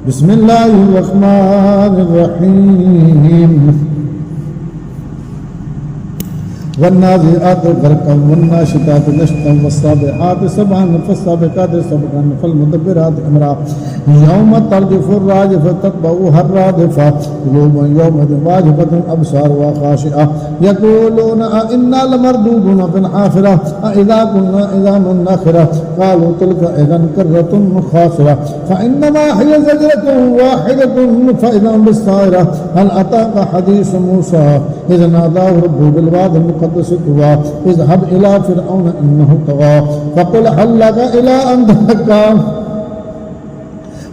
بسم الله الرحمن الرحيم والنازعات غرقا والناشطات نشطا والسابحات سبحا فالسابقات سبقا فالمدبرات امرا يوم ترجف الراجفة تتبعها الرادفة قلوب يومئذ واجفة أبصارها خاشعة يقولون أئنا لمردودون في الحافرة أئذا كنا عظاما نخرة قالوا تلك إذا كرة خاسرة فإنما هي زجرة واحدة فإذا هم بالساهرة هل أتاك حديث موسى إذ ناداه ربه بالواد المقدس طوى اذهب إلى فرعون إنه طغى فقل هل لك إلى أن تزكى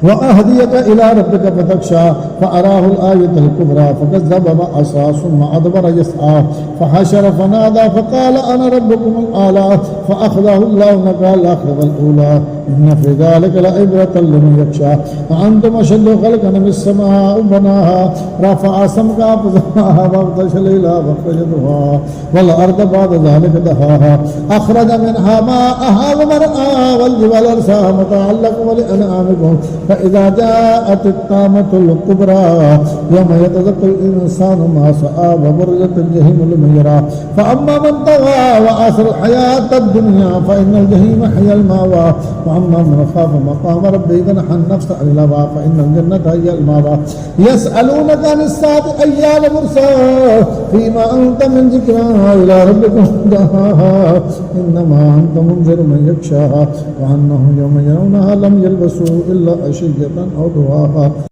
وأهديك إلى ربك فتخشى فأراه الآية الكبرى فكذب وعصى ثم أدبر يسعى فحشر فنادى فقال أنا ربكم الأعلى فأخذه الله نكال الآخرة والأولى إن في ذلك لعبرة لمن يخشى أأنتم أشد خلقا من السماء بناها رفع سمكها فسواها وأغطش ليلها وأخرج ضحاها والأرض بعد ذلك دحاها أخرج منها ماءها ومرعاها والجبال أرساها متاعا لكم ولأنعامكم فإذا جاءت الطامة الكبرى يوم يتذكر الإنسان ما سعى وبرزت الجحيم لمن يرى فأما من طغى وآثر الحياة الدنيا فإن الجحيم هي المأوى وأما من خاف مقام ربه ونهى النفس عن الهوى فإن الجنة هي المأوى يسألونك عن الساعة أيان مرساها فيما أنت من ذكرها إلى ربك منتهاها إنما أنت منذر من يخشاها وأنهم يوم يرونها لم يلبسوا إلا عشية أو ضحاها